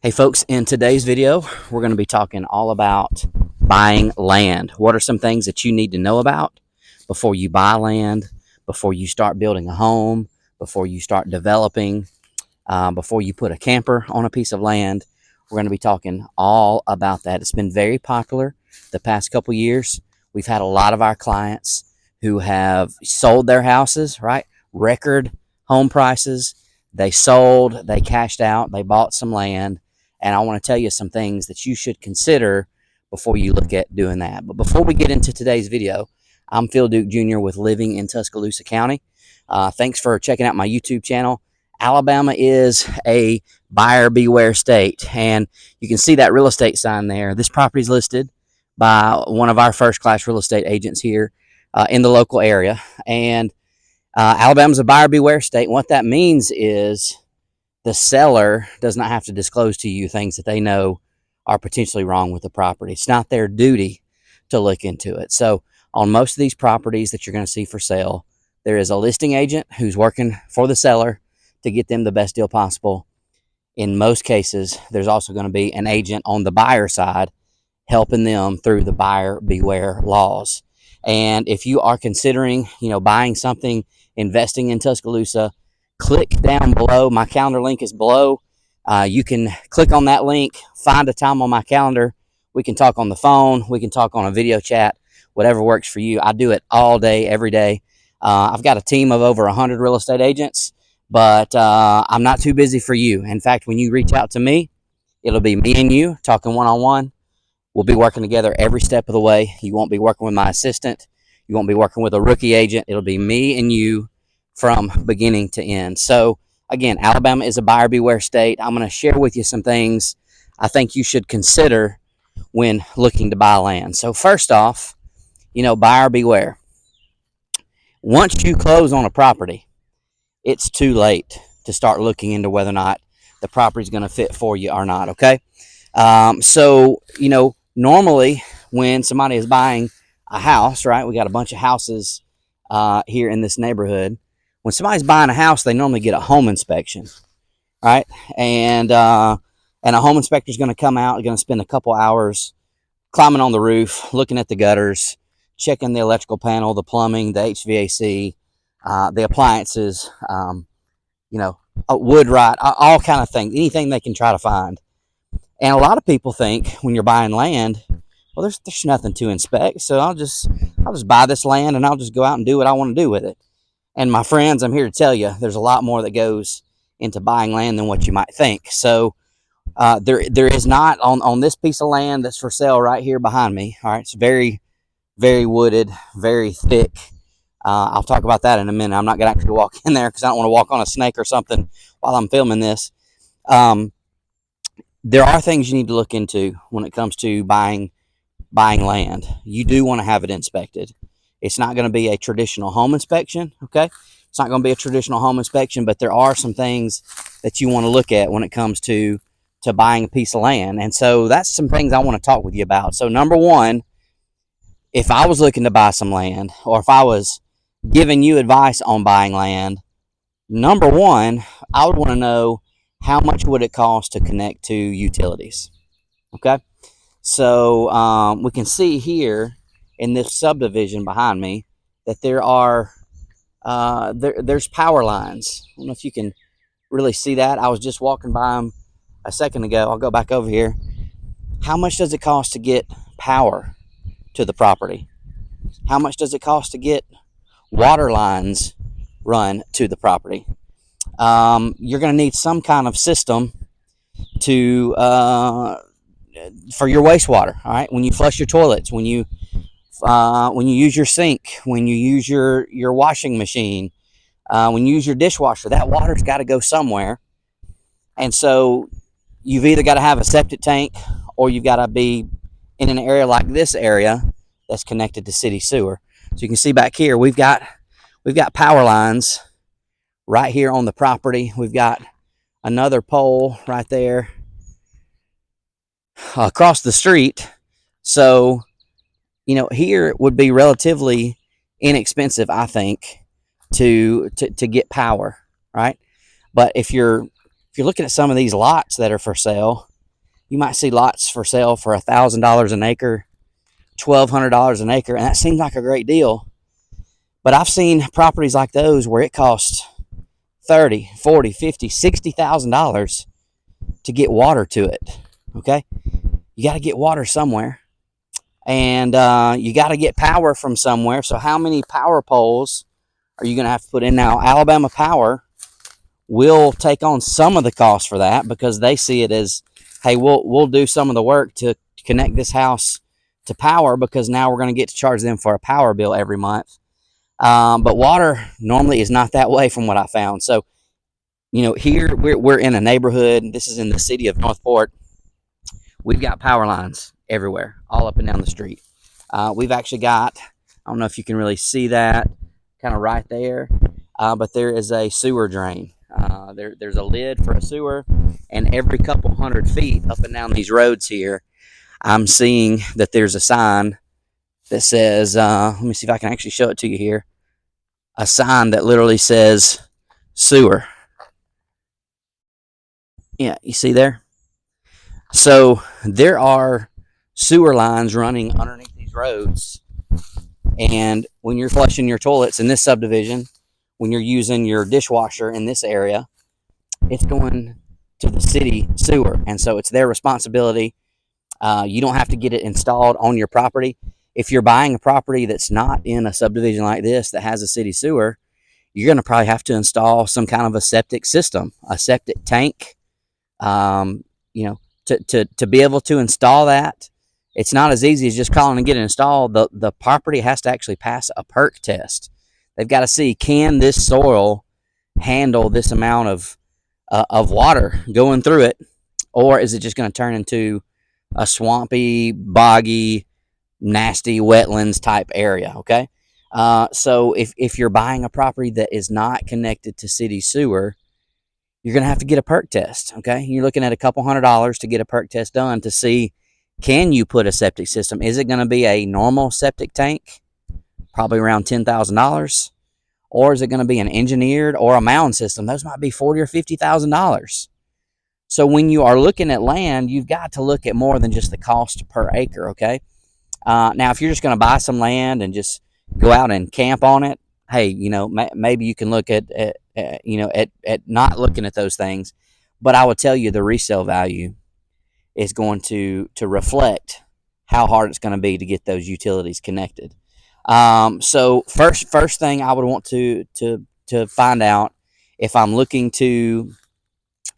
Hey folks, in today's video, we're going to be talking all about buying land. What are some things that you need to know about before you buy land, before you start building a home, before you start developing, before you put a camper on a piece of land? We're going to be talking all about that. It's been very popular the past couple years. We've had a lot of our clients who have sold their houses, right? Record home prices. They sold, they cashed out, they bought some land. And I want to tell you some things that you should consider before you look at doing that. But before we get into today's video, I'm Phil Duke Jr. with Living in Tuscaloosa County. Thanks for checking out my YouTube channel. Alabama is a buyer beware state, and you can see that real estate sign there. This property is listed by one of our first-class real estate agents here in the local area. And Alabama's a buyer beware state. And what that means is the seller does not have to disclose to you things that they know are potentially wrong with the property. It's not their duty to look into it. So on most of these properties that you're going to see for sale, there is a listing agent who's working for the seller to get them the best deal possible. In most cases, there's also going to be an agent on the buyer side helping them through the buyer beware laws. And if you are considering, buying something, investing in Tuscaloosa, click down below. My calendar link is below. You can click on that link, find a time on my calendar. We can talk on the phone. We can talk on a video chat, whatever works for you. I do it all day, every day. I've got a team of over 100 real estate agents, but I'm not too busy for you. In fact, when you reach out to me, it'll be me and you talking one-on-one. We'll be working together every step of the way. You won't be working with my assistant. You won't be working with a rookie agent. It'll be me and you from beginning to end. So again, Alabama is a buyer beware state. I'm going to share with you some things I think you should consider when looking to buy land. So first off, buyer beware. Once you close on a property, it's too late to start looking into whether or not the property is going to fit for you or not. Okay. Normally when somebody is buying a house, right, we got a bunch of houses here in this neighborhood. When somebody's buying a house, they normally get a home inspection, right? And a home inspector is going to come out, going to spend a couple hours climbing on the roof, looking at the gutters, checking the electrical panel, the plumbing, the HVAC, the appliances, wood rot, all kind of things, anything they can try to find. And a lot of people think when you're buying land, well, there's nothing to inspect, so I'll just buy this land and I'll just go out and do what I want to do with it. And my friends, I'm here to tell you, there's a lot more that goes into buying land than what you might think. So there is not on this piece of land that's for sale right here behind me. All right, it's very, very wooded, very thick. I'll talk about that in a minute. I'm not going to actually walk in there because I don't want to walk on a snake or something while I'm filming this. There are things you need to look into when it comes to buying land. You do want to have it inspected. It's not going to be a traditional home inspection, okay? It's not going to be a traditional home inspection, but there are some things that you want to look at when it comes to buying a piece of land. And so that's some things I want to talk with you about. So number one, if I was looking to buy some land, or if I was giving you advice on buying land, number one, I would want to know how much would it cost to connect to utilities, okay? So we can see here in this subdivision behind me that there are there's power lines. I don't know if you can really see that. I was just walking by them a second ago. I'll go back over here. How much does it cost to get power to the property? How much does it cost to get water lines run to the property? You're going to need some kind of system to for your wastewater. All right, when you flush your toilets, when you use your sink, when you use your washing machine, when you use your dishwasher, that water's got to go somewhere. And so you've either got to have a septic tank, or you've got to be in an area like this area that's connected to city sewer. So you can see back here, we've got power lines right here on the property. We've got another pole right there across the street. So here it would be relatively inexpensive, I think, to get power, right? But if you're if you're looking at some of these lots that are for sale, you might see lots for sale for $1,000 an acre, $1,200 an acre, and that seems like a great deal. But I've seen properties like those where it costs $30, $40, $50, $60,000 to get water to it. Okay, you got to get water somewhere, and you got to get power from somewhere. So how many power poles are you going to have to put in? Now, Alabama Power will take on some of the cost for that because they see it as, hey, we'll do some of the work to connect this house to power, because now we're going to get to charge them for a power bill every month. But water normally is not that way from what I found. So, here we're in a neighborhood. This is in the city of Northport. We've got power lines everywhere, all up and down the street. We've actually got, I don't know if you can really see that, kind of right there, but there is a sewer drain. There's a lid for a sewer, and every couple hundred feet up and down these roads here, I'm seeing that there's a sign that says, let me see if I can actually show it to you here, a sign that literally says sewer. Yeah, you see there? So there are sewer lines running underneath these roads, and when you're flushing your toilets in this subdivision, when you're using your dishwasher in this area, it's going to the city sewer, and so it's their responsibility. You don't have to get it installed on your property. If you're buying a property that's not in a subdivision like this that has a city sewer, you're going to probably have to install some kind of a septic system, a septic tank. To be able to install that, it's not as easy as just calling and getting it installed. The property has to actually pass a perk test. They've got to see, can this soil handle this amount of water going through it, or is it just going to turn into a swampy, boggy, nasty wetlands type area? Okay, so if you're buying a property that is not connected to city sewer, you're going to have to get a perk test. Okay, you're looking at a couple $100 to get a perk test done to see, can you put a septic system? Is it going to be a normal septic tank, probably around $10,000, or is it going to be an engineered or a mound system? Those might be $40,000 or $50,000. So when you are looking at land, you've got to look at more than just the cost per acre. Okay, now if you're just going to buy some land and just go out and camp on it, hey, maybe you can look at not looking at those things. But I would tell you the resale value is going to reflect how hard it's going to be to get those utilities connected. So first thing I would want to find out if I'm looking to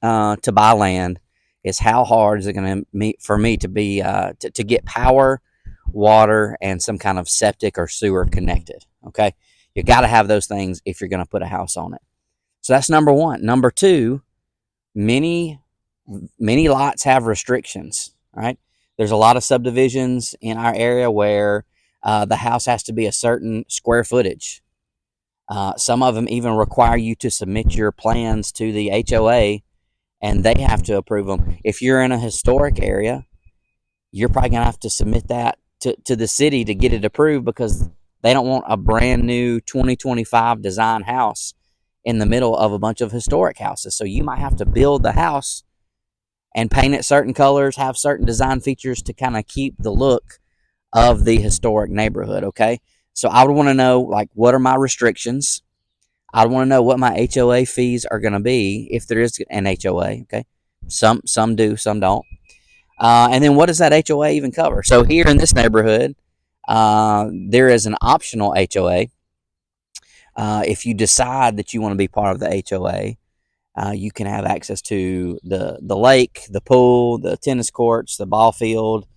buy land is, how hard is it going to be for me to be to get power, water, and some kind of septic or sewer connected. Okay, you got to have those things if you're going to put a house on it. So that's number one. Number two, many lots have restrictions. Right, there's a lot of subdivisions in our area where the house has to be a certain square footage. Some of them even require you to submit your plans to the HOA, and they have to approve them. If you're in a historic area, you're probably going to have to submit that to the city to get it approved, because they don't want a brand new 2025 design house in the middle of a bunch of historic houses. So you might have to build the house and paint it certain colors, have certain design features to kind of keep the look of the historic neighborhood. Okay, so I would want to know, like, what are my restrictions? I want to know what my HOA fees are going to be, if there is an HOA. Okay, some do, some don't. And then what does that HOA even cover? So here in this neighborhood, there is an optional HOA. If you decide that you want to be part of the HOA, you can have access to the lake, the pool, the tennis courts, the ball field.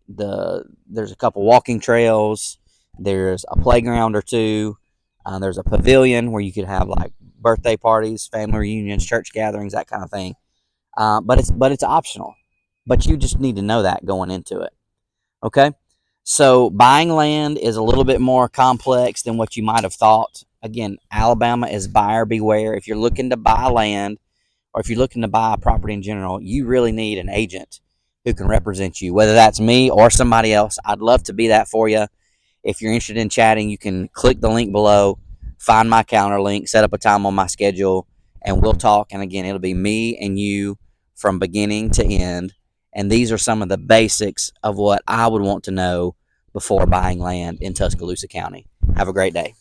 There's a couple walking trails. There's a playground or two. There's a pavilion where you could have like birthday parties, family reunions, church gatherings, that kind of thing. But it's optional. But you just need to know that going into it. Okay? So buying land is a little bit more complex than what you might have thought. Again, Alabama is buyer beware. If you're looking to buy land, or if you're looking to buy a property in general, you really need an agent who can represent you, whether that's me or somebody else. I'd love to be that for you. If you're interested in chatting, you can click the link below, find my calendar link, set up a time on my schedule, and we'll talk. And again, it'll be me and you from beginning to end. And these are some of the basics of what I would want to know before buying land in Tuscaloosa County. Have a great day.